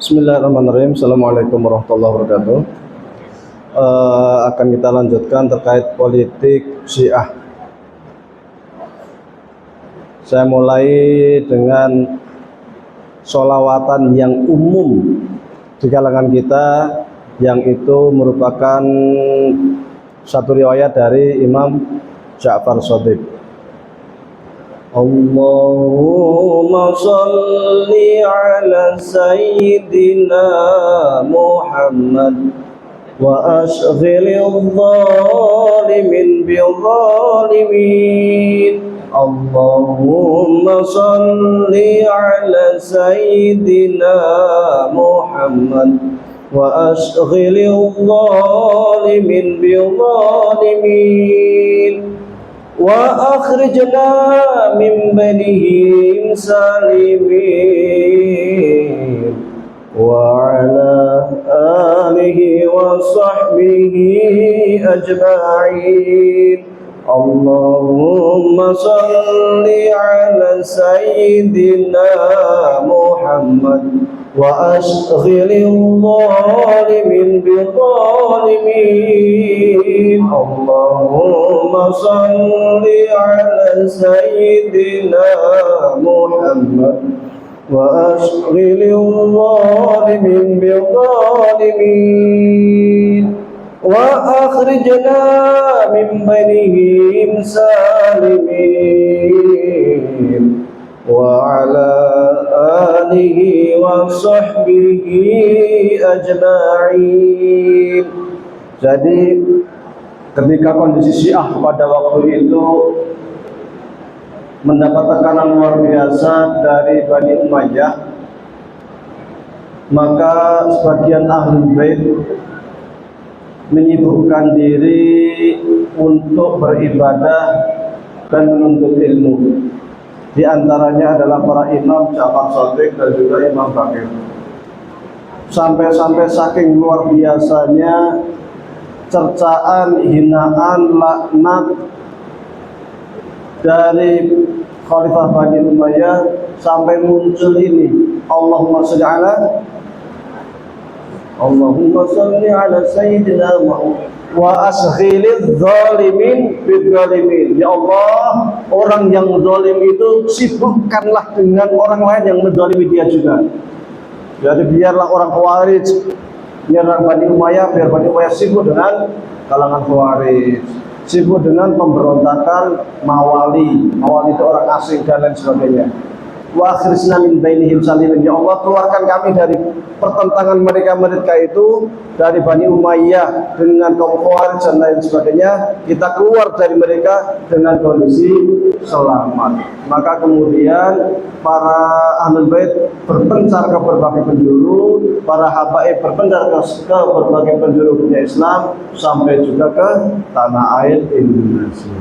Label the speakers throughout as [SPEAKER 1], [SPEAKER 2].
[SPEAKER 1] Bismillahirrahmanirrahim. Assalamualaikum warahmatullahi wabarakatuh. Akan kita lanjutkan terkait politik Syiah. Saya mulai dengan sholawatan yang umum di kalangan kita, yang itu merupakan satu riwayat dari Imam Ja'far Shadiq. Allahumma sholli ala sayyidina Muhammad wa ashghilil zalimin bil zalimin. Allahumma sholli ala sayyidina Muhammad wa ashghilil zalimin bil zalimin wa akhrijna min bainihim salimin wa ala alihi wa sahbihi ajma'in. Allahumma salli ala sayyidina Muhammad wa ashghilil zalimin bil zalimin. Allahumma salli ala sayyidina Muhammad wa ashghilil zalimin bil zalimin wa akhrijna min bainihim salimin wa ala alihi wa sahbihi ajma'in. Jadi ketika kondisi Syiah pada waktu itu mendapat tekanan luar biasa dari Bani Umayyah, maka sebagian Ahlul Bait menyibukkan diri untuk beribadah dan menuntut ilmu. Di antaranya adalah para imam Ja'far Shadiq dan juga Imam Baqir. Sampai-sampai saking luar biasanya cercaan, hinaan, laknat dari Khalifah Bani Umayyah sampai muncul ini, Allahumma sholli ala sayyidina Muhammad wa ashghilil zalimin bil zalimin. Ya Allah, orang yang zalim itu sibukkanlah dengan orang lain yang menzalimi dia juga. Jadi biarlah orang Khawarij menyerang Bani Umayyah, biar Bani Umayyah sibuk dengan kalangan Khawarij, sibuk dengan pemberontakan Mawali. Mawali itu orang asing dan lain sebagainya. Wa akhrijna min bainihim salimin. Ya Allah, keluarkan kami dari pertentangan mereka itu, dari Bani Umayyah dengan kaum Khawarij dan lain sebagainya. Kita keluar dari mereka dengan kondisi selamat. Maka kemudian para Ahlul Bait berpencar ke berbagai penjuru, para habaib berpencar ke berbagai penjuru dunia Islam, sampai juga ke tanah air Indonesia.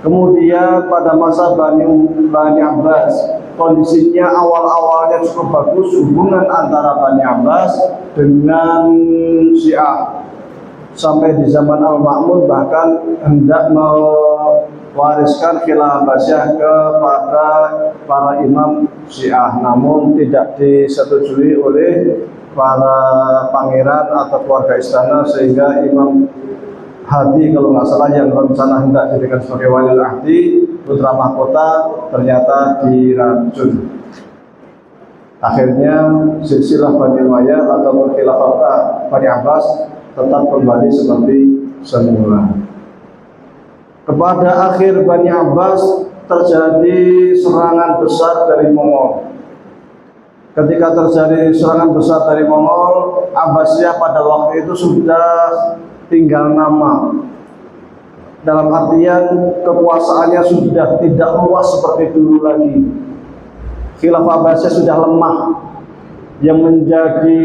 [SPEAKER 1] Kemudian pada masa Bani Abbas, kondisinya awal-awalnya cukup bagus, hubungan antara Bani Abbas dengan Syiah. Sampai di zaman Al-Ma'mun bahkan hendak mewariskan khilafah Abbasiyah kepada para imam Syiah, namun tidak disetujui oleh para pangeran atau keluarga istana, sehingga Imam Hadi kalau nggak salah yang rencana hendak dijadikan sebagai waliul ahdi, putra mahkota, ternyata diracun. Akhirnya silsilah Bani Umayyah atau khilafah Bani Abbas tetap kembali seperti semula. Kepada akhir Bani Abbas terjadi serangan besar dari Mongol. Ketika terjadi serangan besar dari Mongol, Abbasiyah pada waktu itu sudah tinggal nama, dalam artian kekuasaannya sudah tidak luas seperti dulu lagi. Khilafah Abbasiyah sudah lemah. Yang menjadi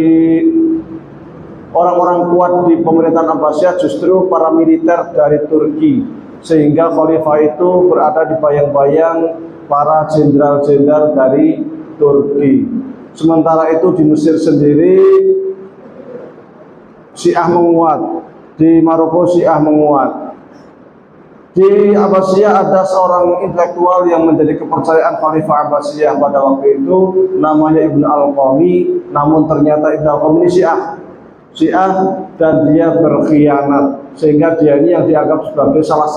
[SPEAKER 1] orang-orang kuat di pemerintahan Abbasiyah justru para militer dari Turki, sehingga khalifah itu berada di bayang-bayang para jenderal-jenderal dari Turki. Sementara itu di Mesir sendiri Syiah menguat, di Maroko Syiah menguat, Di Abbasiyah ada seorang intelektual yang menjadi kepercayaan Khalifah Abbasiyah pada waktu itu, namanya Ibn Al-Qami. Namun ternyata Ibn Al-Qami ini Syiah dan dia berkhianat, sehingga dia ini yang dianggap sebagai salah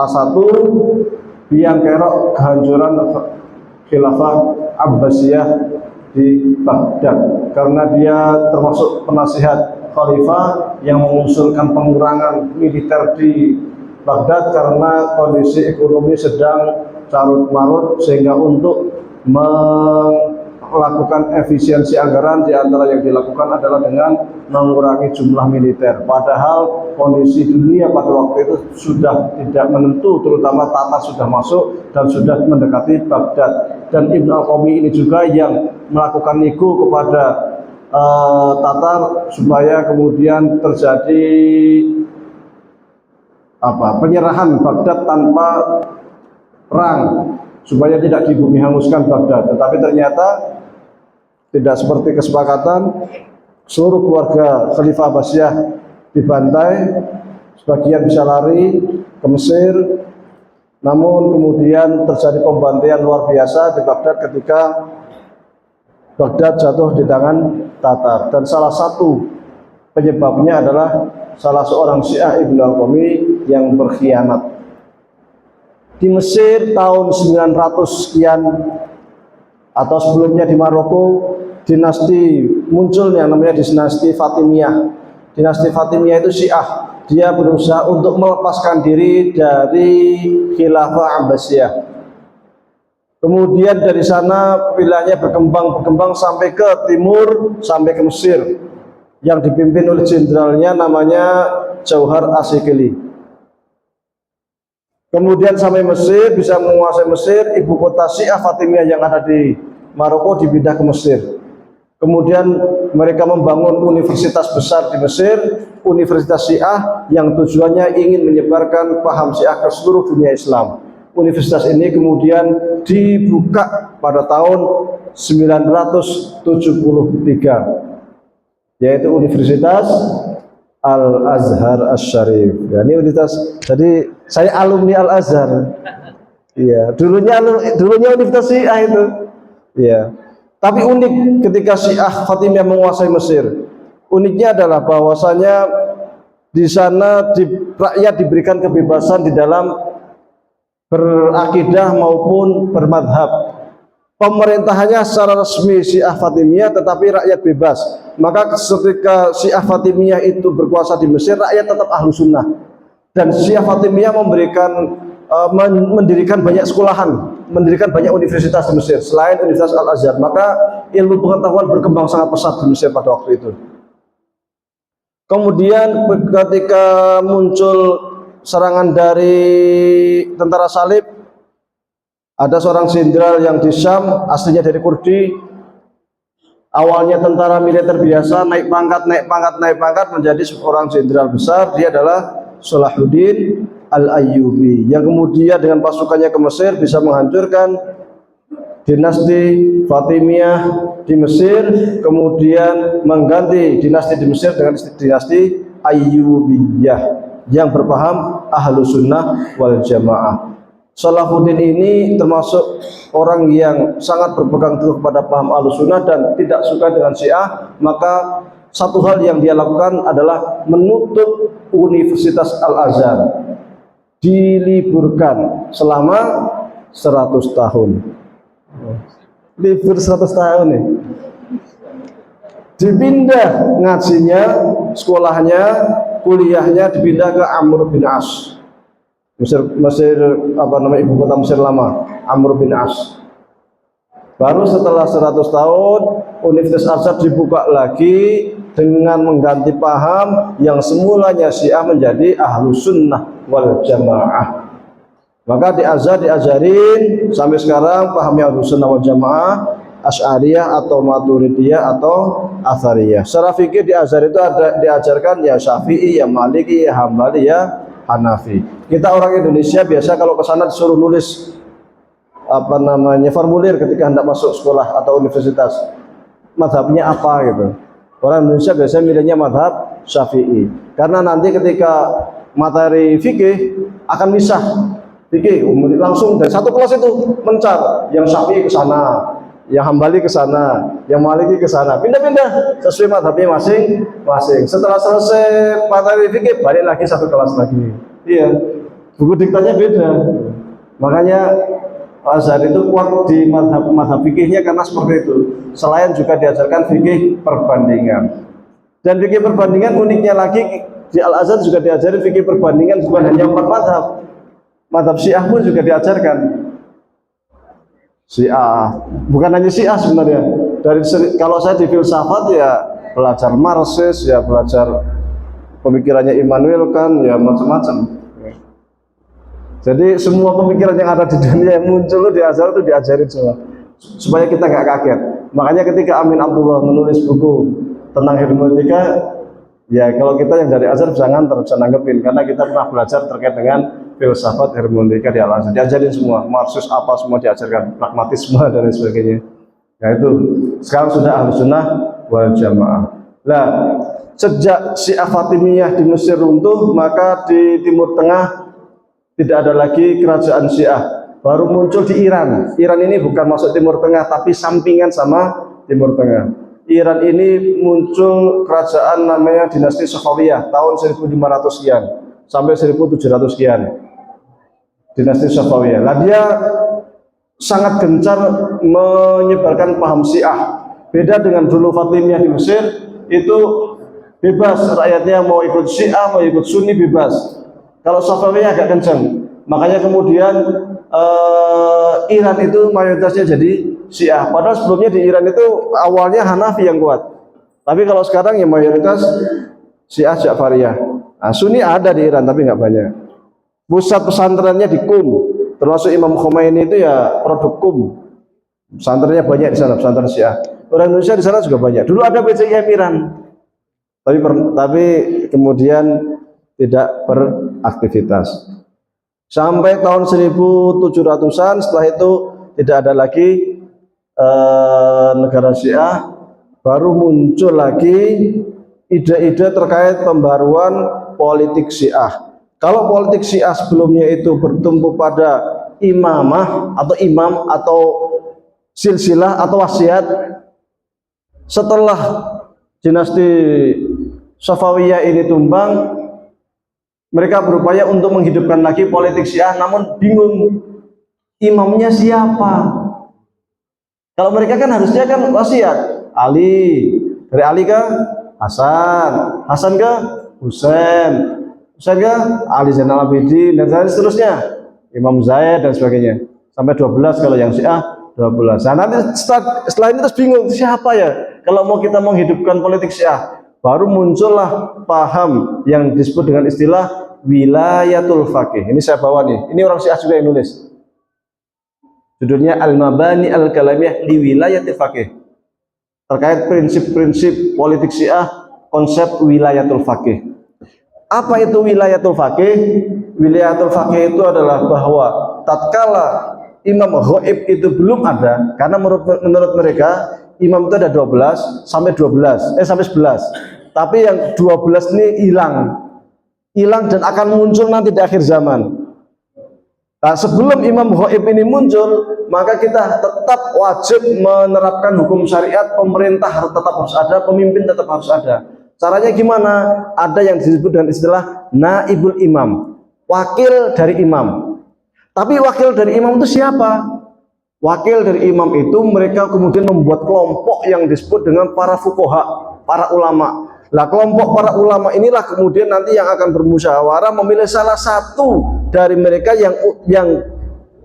[SPEAKER 1] satu biang kerok kehancuran Khilafah Abbasiyah di Baghdad, karena dia termasuk penasihat Khalifah yang mengusulkan pengurangan militer di Baghdad karena kondisi ekonomi sedang carut marut, sehingga untuk melakukan efisiensi anggaran di antara yang dilakukan adalah dengan mengurangi jumlah militer. Padahal kondisi dunia pada waktu itu sudah tidak menentu, terutama Tatar sudah masuk dan sudah mendekati Baghdad. Dan Ibn Al-Qami ini juga yang melakukan nego kepada Tatar supaya kemudian terjadi penyerahan Baghdad tanpa perang, supaya tidak di bumi hanguskan Baghdad. Tetapi ternyata tidak seperti kesepakatan. Seluruh keluarga Khalifah Abbasiyah dibantai, sebagian bisa lari ke Mesir. Namun kemudian terjadi pembantaian luar biasa di Baghdad ketika Baghdad jatuh di tangan Tatar. Dan salah satu penyebabnya adalah salah seorang Syiah Ibn Al-Qami yang berkhianat. Di Mesir tahun 900 sekian atau sebelumnya di Maroko, dinasti munculnya namanya dinasti Fatimiyah. Dinasti Fatimiyah itu Syiah. Dia berusaha untuk melepaskan diri dari Khilafah Abbasiyah. Kemudian dari sana wilayahnya berkembang sampai ke timur, sampai ke Mesir, yang dipimpin oleh jenderalnya namanya Jauhar Asyikili. Kemudian sampai Mesir, bisa menguasai Mesir. Ibu kota Syiah Fatimiyah yang ada di Maroko dipindah ke Mesir. Kemudian mereka membangun universitas besar di Mesir, Universitas Syiah, yang tujuannya ingin menyebarkan paham Syiah ke seluruh dunia Islam. Universitas ini kemudian dibuka pada tahun 973, yaitu Universitas Al-Azhar Asy-Syarif. Ya, ini universitas. Jadi saya alumni Al-Azhar. Iya, dulunya Universitas Syiah itu. Iya. Tapi unik ketika Syiah Fatimiyah menguasai Mesir. Uniknya adalah bahwasanya di sana rakyat diberikan kebebasan di dalam berakidah maupun bermadhab. Pemerintahannya secara resmi Syiah Fatimiyah, tetapi rakyat bebas. Maka ketika Syiah Fatimiyah itu berkuasa di Mesir, rakyat tetap ahlu sunnah. Dan Syiah Fatimiyah mendirikan banyak sekolahan, mendirikan banyak universitas di Mesir selain Universitas Al-Azhar. Maka ilmu pengetahuan berkembang sangat pesat di Mesir pada waktu itu. Kemudian ketika muncul serangan dari tentara salib, ada seorang jenderal yang di Syam, aslinya dari Kurdi. Awalnya tentara militer biasa, naik pangkat menjadi seorang jenderal besar. Dia adalah Salahuddin Al-Ayyubi, yang kemudian dengan pasukannya ke Mesir bisa menghancurkan dinasti Fatimiyah di Mesir, kemudian mengganti dinasti di Mesir dengan dinasti Ayyubiyah yang berpaham ahlu sunnah wal jamaah. Salahuddin ini termasuk orang yang sangat berpegang teguh kepada paham ahlu sunnah dan tidak suka dengan Syiah. Maka satu hal yang dia lakukan adalah menutup Universitas Al-Azhar, diliburkan selama 100 tahun. Libur 100 tahun nih. Dipindah ngajinya, sekolahnya, kuliahnya dipindah ke Amr bin As. Mesir ibu kota Mesir lama, Amr bin As. Baru setelah 100 tahun Universitas Al-Azhar dibuka lagi dengan mengganti paham yang semulanya Syiah menjadi ahlu sunnah wal jamaah. Maka di Azhar diajarin sampai sekarang pahamnya ahlu sunnah wal jamaah, Asy'ariyah atau Maturidiyah atau Athariyah. Secara fikih di Azhar itu ada diajarkan ya Syafi'i, ya Maliki, ya Hambali, ya Hanafi. Kita orang Indonesia biasa kalau ke sana disuruh nulis formulir ketika hendak masuk sekolah atau universitas, mazhabnya apa gitu. Orang Indonesia biasanya milihnya mazhab Syafi'i, karena nanti ketika materi fikih akan misah fikih langsung dari satu kelas itu mencar, yang Syafi'i ke sana, yang Hambali ke sana, yang Maliki ke sana, pindah-pindah sesuai madhabnya masing-masing. Setelah selesai materi fikih balik lagi satu kelas lagi. Iya, buku diktanya beda. Makanya Azhar itu kuat di madhab fikihnya karena seperti itu. Selain juga diajarkan fikih perbandingan. Dan fikih perbandingan uniknya lagi di Al-Azhar juga diajari fikih perbandingan bukan hanya 4 madhab. Madhab Syiah pun juga diajarkan. Syiah, bukan hanya Syiah sebenarnya. Kalau saya di filsafat ya belajar Marxis, ya belajar pemikirannya Immanuel Kant, ya macam-macam. Jadi semua pemikiran yang ada di dunia yang muncul di Azhar itu diajarin semua, supaya kita nggak kaget. Makanya ketika Amin Abdullah menulis buku tentang hermeneutika, ya kalau kita yang dari Azhar bisa nganter, bisa nanggepin, karena kita pernah belajar terkait dengan filsafat hermeneutika di Al-Azhar. Diajarin semua, Marxis apa semua diajarkan, pragmatisme dan lain sebagainya. Nah itu sekarang sudah Ahlussunnah wal Jamaah. Nah, sejak Syiah Fatimiyah di Mesir runtuh, maka di Timur Tengah tidak ada lagi kerajaan Syiah. Baru muncul di Iran. Iran ini bukan masuk Timur Tengah, tapi sampingan sama Timur Tengah. Iran ini muncul kerajaan namanya dinasti Safawiyah tahun 1500 sekian sampai 1700 sekian. Dinasti Safawiyah. Nah, dia sangat gencar menyebarkan paham Syiah. Beda dengan dulu Fatimiyah di Mesir, itu bebas rakyatnya mau ikut Syiah, mau ikut Sunni bebas. Kalau Safawiyah agak kencang, makanya kemudian Iran itu mayoritasnya jadi Syiah. Padahal sebelumnya di Iran itu awalnya Hanafi yang kuat. Tapi kalau sekarang ya mayoritas Syiah Ja'fariyah. Nah, Sunni ada di Iran tapi nggak banyak. Pusat pesantrennya di Qum, termasuk Imam Khomeini itu ya produk Qum. Pesantrennya banyak di sana, pesantren Syiah. Orang Indonesia di sana juga banyak. Dulu ada PCIM Iran, tapi kemudian tidak beraktivitas sampai tahun 1700-an. Setelah itu tidak ada lagi negara Syiah. Baru muncul lagi ide-ide terkait pembaruan politik Syiah. Kalau politik Syiah sebelumnya itu bertumpu pada imamah atau imam atau silsilah atau wasiat, setelah dinasti Safawiyah ini tumbang, mereka berupaya untuk menghidupkan lagi politik Syiah, namun bingung imamnya siapa. Kalau mereka kan harusnya kan wasiat Ali, dari Ali ke Hasan, Hasan ke Husain, Husain ke Ali Zainal Abidin dan seterusnya, Imam Zaid dan sebagainya, sampai 12 kalau yang Syiah 12. Nah, nanti setelah ini terus bingung siapa ya kalau mau kita menghidupkan politik Syiah. Baru muncullah paham yang disebut dengan istilah wilayatul faqih. Ini saya bawa nih. Ini orang Syiah juga yang nulis. Judulnya Al-Mabani Al-Kalamiyah li Wilayatil Faqih. Terkait prinsip-prinsip politik Syiah, konsep wilayatul faqih. Apa itu wilayatul faqih? Wilayatul faqih itu adalah bahwa tatkala imam ghaib itu belum ada, karena menurut mereka imam itu ada 12 sampai 11. Tapi yang 12 ini hilang dan akan muncul nanti di akhir zaman. Nah, sebelum imam ghaib ini muncul, maka kita tetap wajib menerapkan hukum syariat. Pemerintah tetap harus ada, pemimpin tetap harus ada. Caranya gimana? Ada yang disebut dengan istilah naibul imam, wakil dari imam. Tapi wakil dari imam itu siapa? Wakil dari imam itu mereka kemudian membuat kelompok yang disebut dengan para fuqaha, para ulama. Lah, kelompok para ulama inilah kemudian nanti yang akan bermusyawarah memilih salah satu dari mereka yang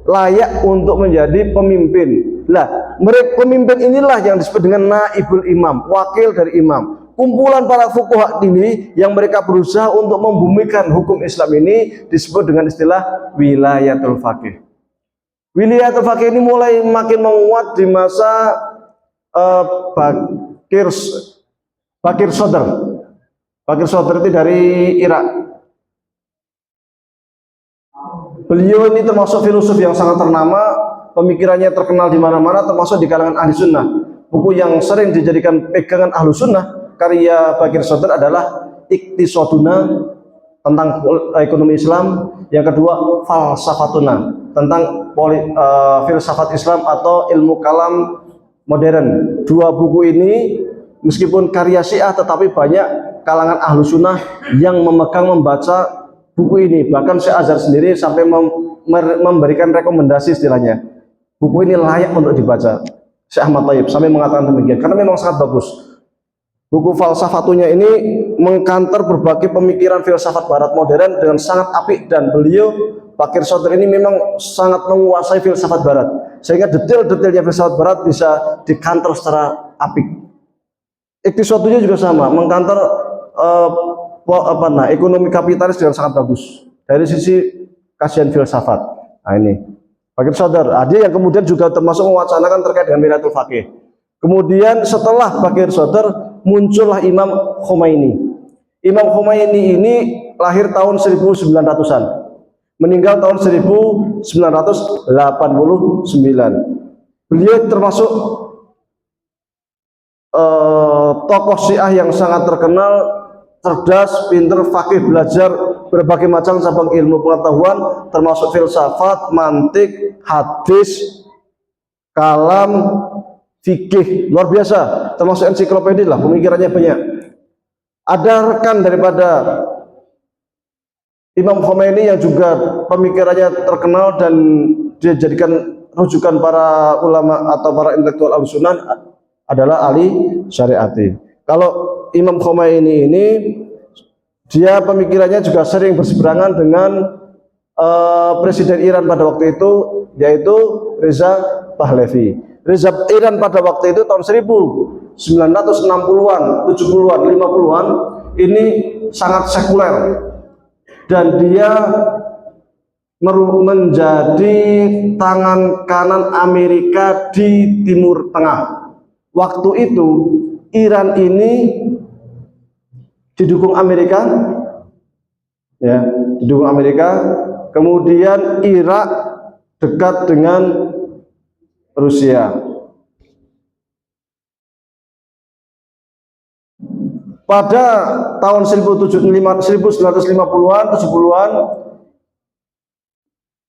[SPEAKER 1] layak untuk menjadi pemimpin. Lah, pemimpin inilah yang disebut dengan naibul imam, wakil dari imam. Kumpulan para fuqaha ini yang mereka berusaha untuk membumikan hukum Islam ini disebut dengan istilah wilayatul faqih. Wilayatul faqih ini mulai makin menguat di masa Bakir Sadr. Bakir Sadr itu dari Irak. Beliau ini termasuk filosof yang sangat ternama, pemikirannya terkenal di mana-mana, termasuk di kalangan ahli sunnah. Buku yang sering dijadikan pegangan ahli sunnah karya Bakir Sadr adalah Iqtisaduna tentang ekonomi Islam, yang kedua falsafatuna, tentang filsafat Islam atau ilmu kalam modern. Dua buku ini meskipun karya Syiah tetapi banyak kalangan ahlu sunnah yang memegang membaca buku ini. Bahkan Syekh Azhar sendiri sampai memberikan rekomendasi istilahnya, buku ini layak untuk dibaca. Syekh Ahmad Thayyib sampai mengatakan demikian karena memang sangat bagus. Buku falsafatunya ini mengkanter berbagai pemikiran filsafat barat modern dengan sangat apik, dan beliau Bakir Sodr ini memang sangat menguasai filsafat barat sehingga detail-detailnya filsafat barat bisa dikanter secara apik. Iktisodnya juga sama, mengkanter ekonomi kapitalis dengan sangat bagus dari sisi kajian filsafat. Nah ini Bakir Sodr, dia yang kemudian juga termasuk mewacanakan terkait dengan Wilayatul Faqih. Kemudian setelah Bakir Sodr muncullah Imam Khomeini. Imam Khomeini ini lahir tahun 1900-an, meninggal tahun 1989. Beliau termasuk tokoh Syiah yang sangat terkenal, cerdas, pinter, fakih, belajar berbagai macam cabang ilmu pengetahuan, termasuk filsafat, mantik, hadis, kalam, fikih, luar biasa, termasuk ensiklopedia lah, pemikirannya banyak. Ada rekan daripada Imam Khomeini yang juga pemikirannya terkenal dan dia jadikan rujukan para ulama atau para intelektual Ahlussunnah adalah Ali Syariati. Kalau Imam Khomeini ini dia pemikirannya juga sering berseberangan dengan presiden Iran pada waktu itu, yaitu Reza Pahlavi. Reza Iran pada waktu itu tahun 1960-an, 70-an, 50-an ini sangat sekuler dan dia menjadi tangan kanan Amerika di Timur Tengah. Waktu itu Iran ini didukung Amerika, ya, didukung Amerika. Kemudian Irak dekat dengan Rusia. Pada tahun 1950-an, 70-an,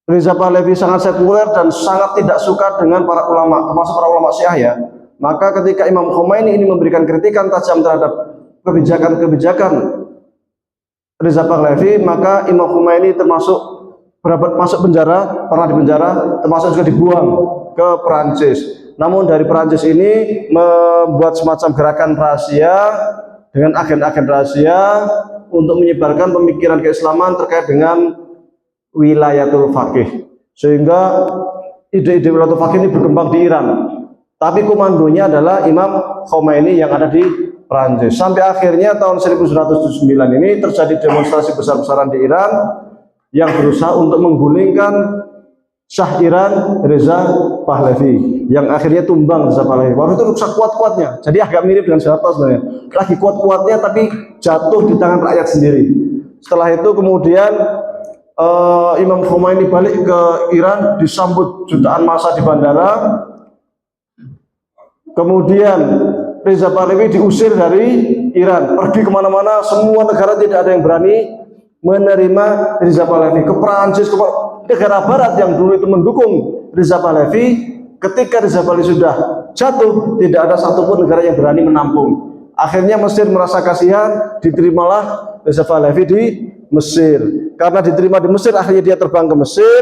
[SPEAKER 1] Reza Pahlavi sangat sekuler dan sangat tidak suka dengan para ulama, termasuk para ulama Syiah ya. Maka ketika Imam Khomeini ini memberikan kritikan tajam terhadap kebijakan-kebijakan Reza Pahlavi, maka Imam Khomeini termasuk masuk penjara, pernah dipenjara, termasuk juga dibuang ke Perancis. Namun dari Perancis ini membuat semacam gerakan rahasia dengan agen-agen rahasia untuk menyebarkan pemikiran keislaman terkait dengan Wilayatul Faqih, sehingga ide-ide Wilayatul Faqih ini berkembang di Iran. Tapi komandonya adalah Imam Khomeini yang ada di Perancis. Sampai akhirnya tahun 1979 ini terjadi demonstrasi besar-besaran di Iran yang berusaha untuk menggulingkan Syah Iran Reza Pahlavi, yang akhirnya tumbang Reza Pahlavi. Waktu itu rusak kuat-kuatnya, jadi agak mirip dengan Soeharto sebenarnya. Lagi kuat-kuatnya tapi jatuh di tangan rakyat sendiri. Setelah itu kemudian Imam Khomeini balik ke Iran, disambut jutaan massa di bandara. Kemudian Reza Pahlavi diusir dari Iran, pergi kemana-mana, semua negara tidak ada yang berani menerima Reza Pahlavi. Ke Perancis, ke negara barat yang dulu itu mendukung Reza Pahlavi, ketika Reza Pahlavi sudah jatuh, tidak ada satupun negara yang berani menampung. Akhirnya Mesir merasa kasihan, diterimalah Reza Pahlavi di Mesir. Karena diterima di Mesir, akhirnya dia terbang ke Mesir,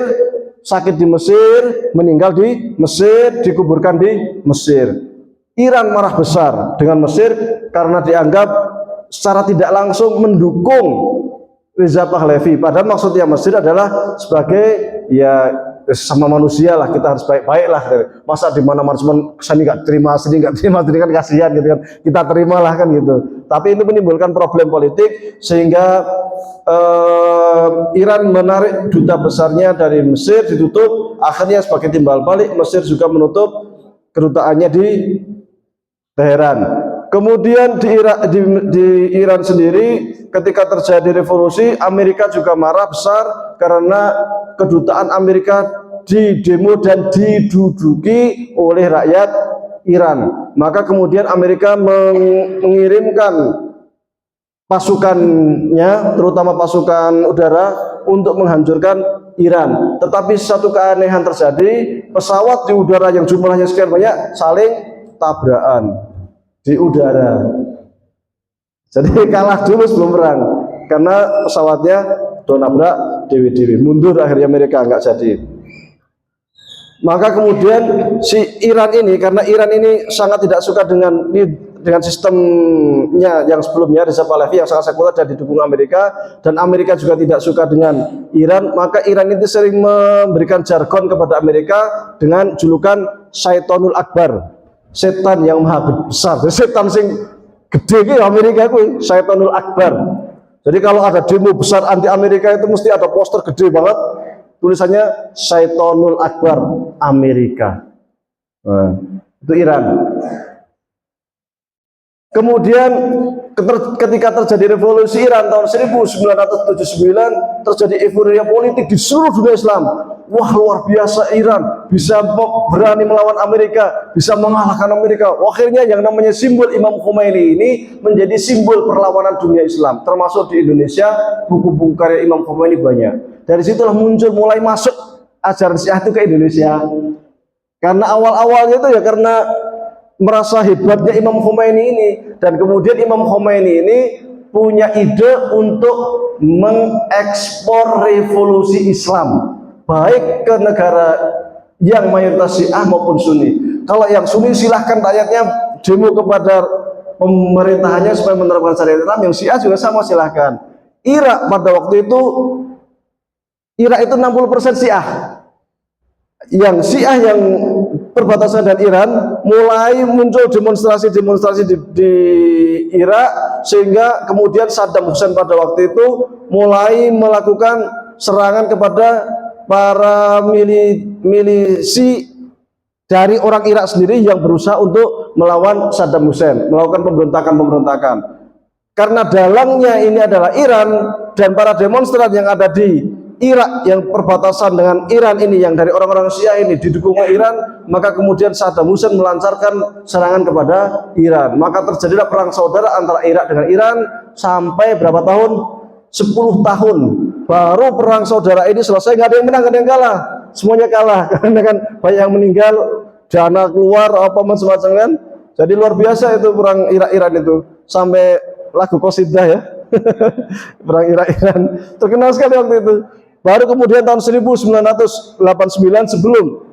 [SPEAKER 1] sakit di Mesir, meninggal di Mesir, dikuburkan di Mesir. Iran marah besar dengan Mesir karena dianggap secara tidak langsung mendukung Reza Pahlavi, padahal maksudnya Mesir adalah sebagai ya sama manusia lah, kita harus baik-baik lah. Masa di mana-mana cuma sini nggak terima, sini nggak terima, sini kan kasihan gitu kan, kita terimalah kan gitu. Tapi itu menimbulkan problem politik sehingga Iran menarik duta besarnya dari Mesir, ditutup. Akhirnya sebagai timbal balik Mesir juga menutup kedutaannya di Teheran. Kemudian di Iran sendiri ketika terjadi revolusi, Amerika juga marah besar karena kedutaan Amerika didemo dan diduduki oleh rakyat Iran. Maka kemudian Amerika mengirimkan pasukannya, terutama pasukan udara, untuk menghancurkan Iran. Tetapi satu keanehan terjadi, pesawat di udara yang jumlahnya sekian banyak saling tabrakan di udara. Jadi kalah dulu sebelum perang, karena pesawatnya nabrak dewi-dewi, mundur akhirnya mereka nggak jadi. Maka kemudian si Iran ini, karena Iran ini sangat tidak suka dengan sistemnya yang sebelumnya, Reza Pahlavi yang sangat sekuler dan didukung Amerika, dan Amerika juga tidak suka dengan Iran, maka Iran itu sering memberikan jargon kepada Amerika dengan julukan Syaitonul Akbar, setan yang maha besar. Setan sing gede gitu Amerika itu Syaitonul Akbar. Jadi kalau ada demo besar anti Amerika itu mesti ada poster gede banget, tulisannya Syaitonul Akbar Amerika. Nah, itu Iran. Kemudian ketika terjadi revolusi Iran tahun 1979, terjadi euforia politik di seluruh dunia Islam. Wah, luar biasa Iran bisa berani melawan Amerika, bisa mengalahkan Amerika. Akhirnya yang namanya simbol Imam Khomeini ini menjadi simbol perlawanan dunia Islam. Termasuk di Indonesia, buku-buku karya Imam Khomeini banyak. Dari situlah mulai masuk ajaran Syiah itu ke Indonesia. Karena awal-awalnya itu ya karena merasa hebatnya Imam Khomeini ini, dan kemudian Imam Khomeini ini punya ide untuk mengekspor revolusi Islam baik ke negara yang mayoritas Syiah maupun Sunni. Kalau yang Sunni silahkan rakyatnya demo kepada pemerintahannya supaya menerapkan syariat Islam, yang Syiah juga sama silahkan. Irak pada waktu itu 60% Syiah. Yang Syiah yang perbatasan dan Iran mulai muncul demonstrasi di Irak, sehingga kemudian Saddam Hussein pada waktu itu mulai melakukan serangan kepada para milisi dari orang Irak sendiri yang berusaha untuk melawan Saddam Hussein, melakukan pemberontakan. Karena dalangnya ini adalah Iran, dan para demonstran yang ada di Irak yang perbatasan dengan Iran ini, yang dari orang-orang Syiah ini didukung oleh Iran, maka kemudian Saddam Hussein melancarkan serangan kepada Iran. Maka terjadilah perang saudara antara Irak dengan Iran sampai berapa tahun? 10 tahun. Baru perang saudara ini selesai, nggak ada yang menang, nggak ada yang kalah. Semuanya kalah karena kan banyak yang meninggal, dana keluar apa macam-macam kan. Jadi luar biasa itu perang Irak-Iran itu, sampai lagu qasidah ya. Perang Irak-Iran terkenal sekali waktu itu. Baru kemudian tahun 1989 sebelum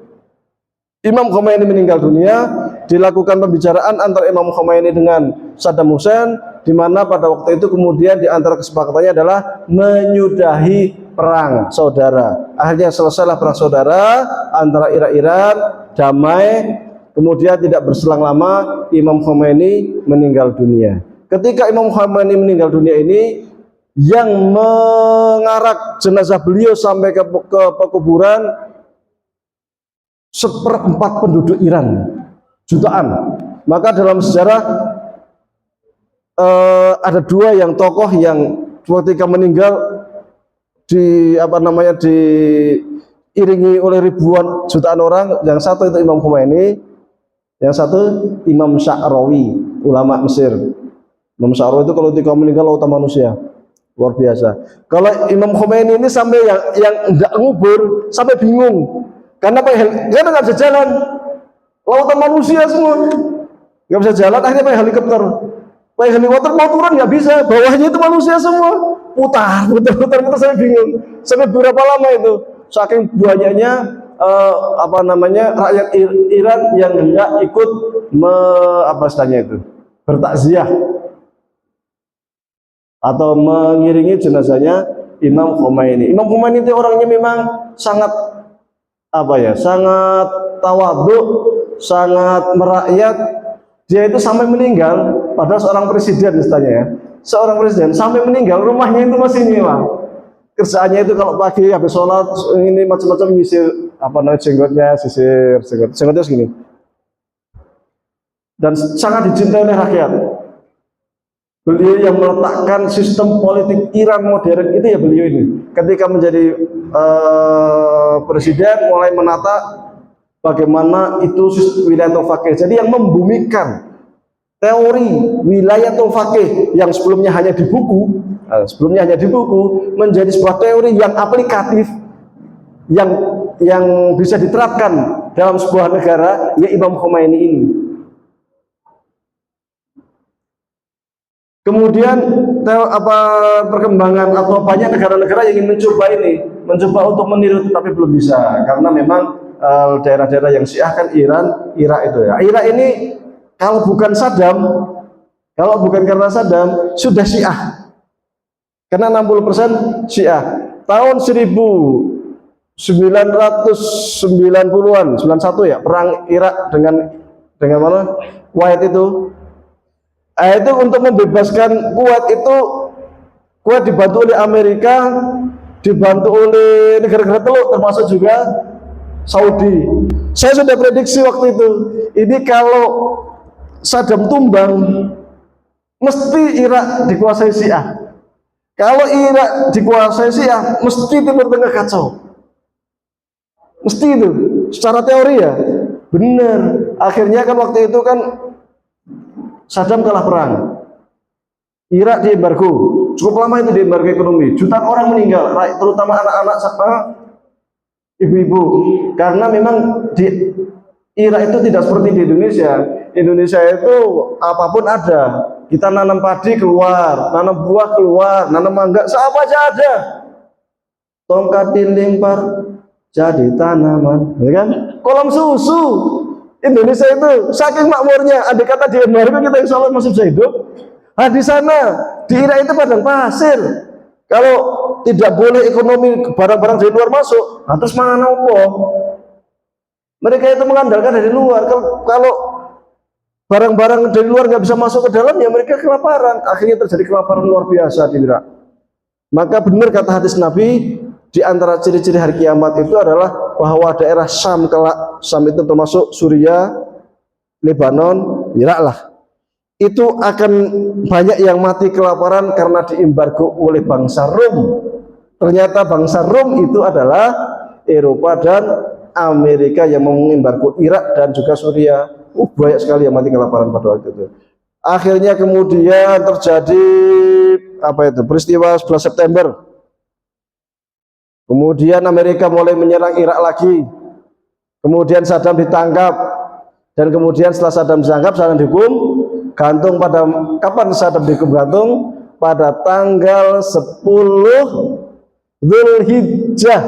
[SPEAKER 1] Imam Khomeini meninggal dunia, dilakukan pembicaraan antara Imam Khomeini dengan Saddam Hussein, di mana pada waktu itu kemudian di antara kesepakatannya adalah menyudahi perang saudara. Akhirnya selesailah perang saudara antara Irak-Iran, damai. Kemudian tidak berselang lama Imam Khomeini meninggal dunia. Ketika Imam Khomeini meninggal dunia ini, yang mengarak jenazah beliau sampai ke pekuburan 1/4 penduduk Iran, jutaan. Maka dalam sejarah ada dua yang tokoh yang ketika meninggal diiringi oleh ribuan jutaan orang. Yang satu itu Imam Khomeini, yang satu Imam Sya'rawi, ulama Mesir. Imam Sya'rawi itu kalau ketika meninggal lautan manusia, luar biasa. Kalau Imam Khomeini ini sampai yang enggak ngubur sampai bingung, karena nggak bisa jalan, lautan manusia semua, nggak bisa jalan. Akhirnya pakai helikopter mau turun nggak bisa, bawahnya itu manusia semua, putar sampai bingung. Sampai berapa lama itu, saking banyaknya rakyat Iran yang hendak ikut bertakziah atau mengiringi jenazahnya Imam Khomeini. Imam Khomeini itu orangnya memang sangat sangat tawadhu, sangat merakyat. Dia itu sampai meninggal, padahal seorang presiden istilahnya ya, seorang presiden sampai meninggal rumahnya itu masih mewah. Kerjaannya itu kalau pagi habis sholat ini macam-macam nyisir jenggotnya, jenggotnya segini, dan sangat dicintai oleh rakyat. Beliau yang meletakkan sistem politik Iran modern itu ya beliau ini. Ketika menjadi presiden mulai menata bagaimana itu wilayah fakir. Jadi yang membumikan teori wilayatul faqih yang sebelumnya hanya di buku, menjadi sebuah teori yang aplikatif, yang bisa diterapkan dalam sebuah negara, ya Imam Khomeini ini. Kemudian perkembangan atau banyak negara-negara yang ingin mencoba untuk meniru, tapi belum bisa karena memang daerah-daerah yang Syiah kan Irak itu ya. Irak ini kalau bukan karena Saddam sudah Syiah. Karena 60% Syiah. Tahun 1990-an, 91 ya, perang Irak dengan mana? Kuwait itu. Itu untuk membebaskan Kuwait dibantu oleh Amerika, dibantu oleh negara-negara Teluk termasuk juga Saudi. Saya sudah prediksi waktu itu, ini kalau Saddam tumbang mesti Irak dikuasai Syiah. Kalau Irak dikuasai Syiah, mesti Timur Tengah kacau. Mesti itu, secara teori ya, benar. Akhirnya kan waktu itu kan Saddam kalah perang, Irak diembargo, cukup lama itu diembargo ekonomi, jutaan orang meninggal, terutama anak-anak sama ibu-ibu, karena memang di Irak itu tidak seperti di Indonesia. Indonesia itu apapun ada, kita nanam padi keluar, nanam buah keluar, nanam mangga, apa aja ada. Tongkat dilempar jadi tanaman, ya kan? Kolam susu. Indonesia itu saking makmurnya, andai kata di embargo kita insya Allah masih bisa hidup. Nah di sana, di Irak itu padang pasir. Kalau tidak boleh ekonomi barang-barang dari luar masuk, nah terus mana mereka itu mengandalkan dari luar. Kalau barang-barang dari luar nggak bisa masuk ke dalam, ya mereka kelaparan. Akhirnya terjadi kelaparan luar biasa di Irak. Maka benar kata hadis Nabi, di antara ciri-ciri hari kiamat itu adalah bahwa daerah Syam itu termasuk Suriah, Lebanon, Irak lah, itu akan banyak yang mati kelaparan karena diembargo oleh bangsa Rom. Ternyata bangsa Rom itu adalah Eropa dan Amerika yang mengembargo Irak dan juga Suriah. Banyak sekali yang mati kelaparan pada waktu itu. Akhirnya kemudian terjadi peristiwa 11 September. Kemudian Amerika mulai menyerang Irak lagi. Kemudian Saddam ditangkap. Dan kemudian setelah Saddam ditangkap, Saddam dihukum gantung pada kapan Saddam dihukum gantung? Pada tanggal 10 Dzulhijjah.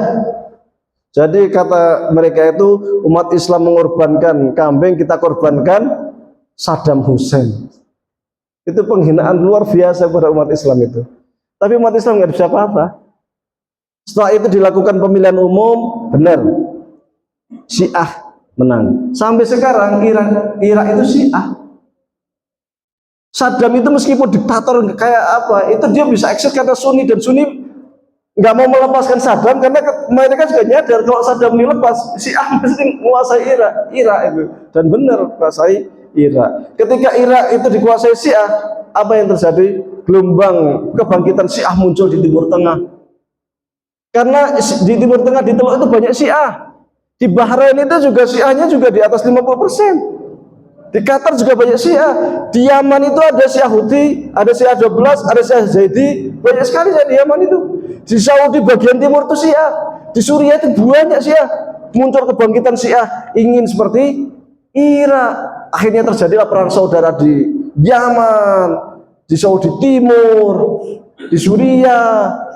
[SPEAKER 1] Jadi kata mereka itu, umat Islam mengorbankan kambing, kita korbankan Saddam Hussein. Itu penghinaan luar biasa pada umat Islam itu. Tapi umat Islam nggak bisa apa-apa. Setelah itu dilakukan pemilihan umum, benar, Syiah menang. Sampai sekarang Irak itu Syiah. Saddam itu meskipun diktator kayak apa, itu dia bisa eksis karena Sunni, dan Sunni nggak mau melepaskan Saddam karena mereka juga nyadar kalau Saddam dilepas, Syiah mesti menguasai Irak itu. Dan benar menguasai Irak. Ketika Irak itu dikuasai Syiah, apa yang terjadi? Gelombang kebangkitan Syiah muncul di Timur Tengah. Karena di Timur Tengah, di Teluk itu banyak Syiah. Di Bahrain itu juga Syiahnya juga di atas 50%. Di Qatar juga banyak Syiah. Di Yaman itu ada Syiah Houthi, ada Syiah 12, ada Syiah Zaidi. Banyak sekali di Yaman itu. Di Saudi bagian timur itu Syiah. Di Suriah itu banyak Syiah. Muncul kebangkitan Syiah ingin seperti Irak. Akhirnya terjadilah perang saudara di Yaman, di Saudi Timur, di Suriah.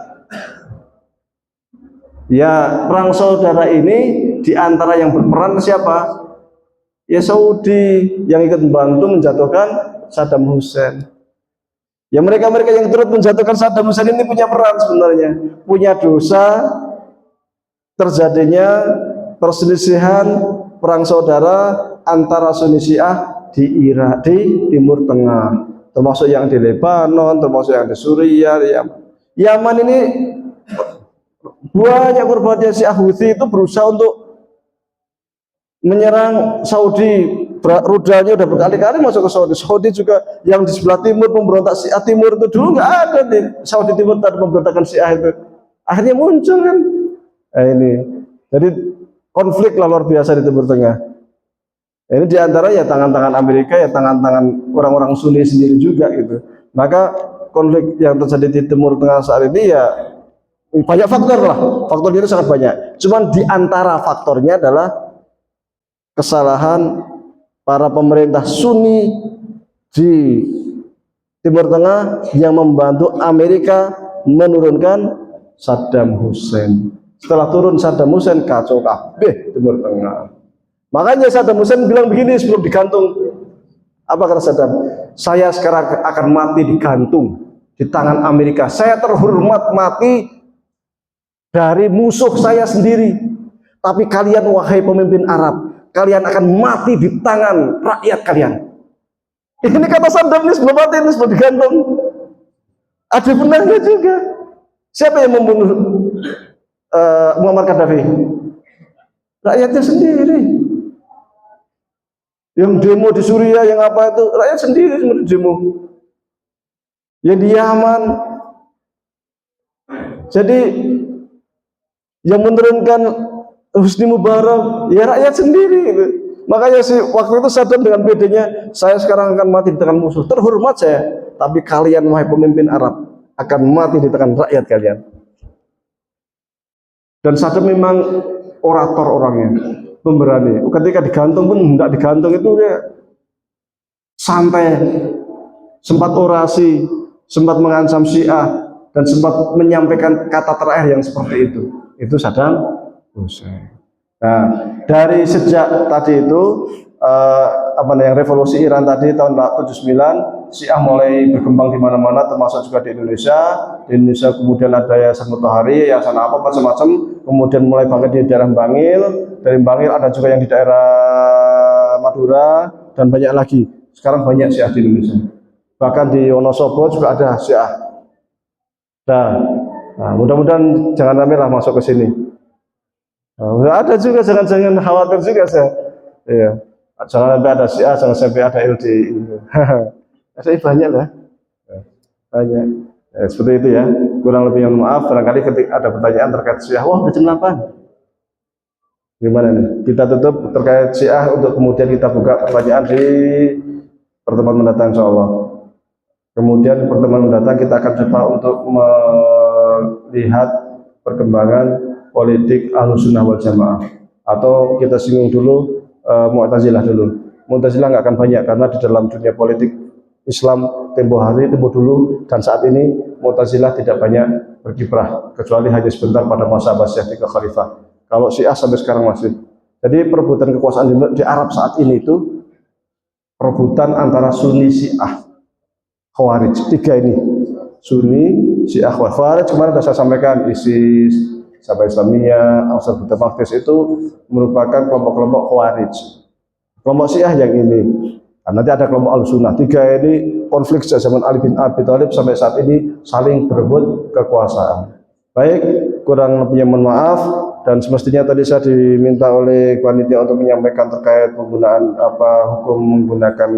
[SPEAKER 1] Ya, perang saudara ini diantara yang berperan siapa? Ya Saudi, yang ikut membantu menjatuhkan Saddam Hussein. Ya mereka-mereka yang turut menjatuhkan Saddam Hussein ini punya peran sebenarnya, punya dosa terjadinya perselisihan perang saudara antara Sunni Syiah di Irak, di Timur Tengah, termasuk yang di Lebanon, termasuk yang di Suriah, di Yaman. Yaman ini banyak korbannya. Syiah Houthi itu berusaha untuk menyerang Saudi, rudalnya udah berkali-kali masuk ke Saudi. Saudi juga yang di sebelah timur, pemberontak Syiah Timur itu dulu nggak ada di Saudi Timur, tadi pemberontakan Syiah itu akhirnya muncul kan. Ini jadi konflik luar biasa di Timur Tengah. Ini diantara ya tangan-tangan Amerika, ya tangan-tangan orang-orang Sunni sendiri juga gitu. Maka konflik yang terjadi di Timur Tengah saat ini ya banyak faktor lah, faktornya itu sangat banyak. Cuman diantara faktornya adalah kesalahan para pemerintah Sunni di Timur Tengah yang membantu Amerika menurunkan Saddam Hussein. Setelah turun Saddam Hussein, kacau kabeh Timur Tengah. Makanya Saddam Hussein bilang begini sebelum digantung. Apa kata Saddam? Saya sekarang akan mati digantung di tangan Amerika. Saya terhormat mati dari musuh saya sendiri. Tapi kalian wahai pemimpin Arab, kalian akan mati di tangan rakyat kalian. Ini kata Saddam ini sebelum mati, ini sebelum digantung. Ada benarnya juga. Siapa yang membunuh Muammar Gaddafi? Rakyatnya sendiri. Yang demo di Suriah, yang apa itu, rakyat sendiri semua demo. Yang di Yaman. Jadi yang menurunkan Husni Mubarak, ya rakyat sendiri gitu. Makanya waktu itu Saddam dengan bedanya, saya sekarang akan mati di tangan musuh. Terhormat saya, tapi kalian wahai pemimpin Arab akan mati di tangan rakyat kalian. Dan Saddam memang orator orangnya, pemberani. Ketika digantung pun tidak digantung itu dia santai, sempat orasi, sempat mengancam Syiah, dan sempat menyampaikan kata terakhir yang seperti itu. Itu Saddam Hussein. Nah, dari sejak tadi itu revolusi Iran tadi tahun 79, Syiah mulai berkembang di mana-mana, termasuk juga di Indonesia. Di Indonesia kemudian ada Yayasan Mutahari, yayasan apa macam-macam. Kemudian mulai bangkit di daerah Bangil. Dari Bangil ada juga yang di daerah Madura dan banyak lagi. Sekarang banyak Syiah di Indonesia. Bahkan di Wonosobo juga ada Syiah. Nah, mudah-mudahan jangan rame lah masuk ke sini. Ada juga, jangan khawatir juga saya. Iya. Jangan sampai ada Syiah, jangan sampai ada LDI. Ada banyak lah. Banyak. Ya, seperti itu ya. Kurang lebih maaf barangkali ketika ada pertanyaan terkait Syiah. Wah, jam 8. Gimana nih? Kita tutup terkait Syiah untuk kemudian kita buka pertanyaan di pertemuan mendatang insyaallah. Kemudian pertemuan mendatang kita akan coba untuk melihat perkembangan politik Ahlussunnah wal Jamaah, atau kita singgung dulu Mu'tazilah dulu. Mu'tazilah nggak akan banyak karena di dalam dunia politik Islam tempo hari, tempo dulu dan saat ini Mu'tazilah tidak banyak berkiprah kecuali hanya sebentar pada masa Abbasiyah 3 Khalifah. Kalau Syiah sampai sekarang masih. Jadi perebutan kekuasaan di Arab saat ini itu perebutan antara Sunni, Syiah, Khawarij. 3 ini, Sunni, Syiah, Khawarij. Kemarin sudah saya sampaikan, ISIS, Sabah Islamiyah, Ansar Butafaktis itu merupakan kelompok-kelompok Khawarij. Kelompok Syiah yang ini. Nah, nanti ada kelompok Ahlussunnah. 3 ini konflik sejak zaman Ali bin Abi Thalib sampai saat ini saling berebut kekuasaan. Baik, kurang lebihnya mohon maaf, dan semestinya tadi saya diminta oleh panitia untuk menyampaikan terkait penggunaan hukum menggunakan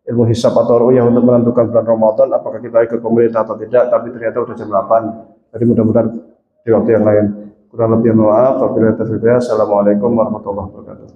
[SPEAKER 1] ilmu hisab atau ru'yah untuk menentukan bulan Ramadan, apakah kita ikut pemerintah atau tidak, tapi ternyata udah jam 8. Jadi mudah-mudahan di waktu yang lain. Kurang lebih mohon maaf. Wabillahi taufiq. Assalamualaikum warahmatullahi wabarakatuh.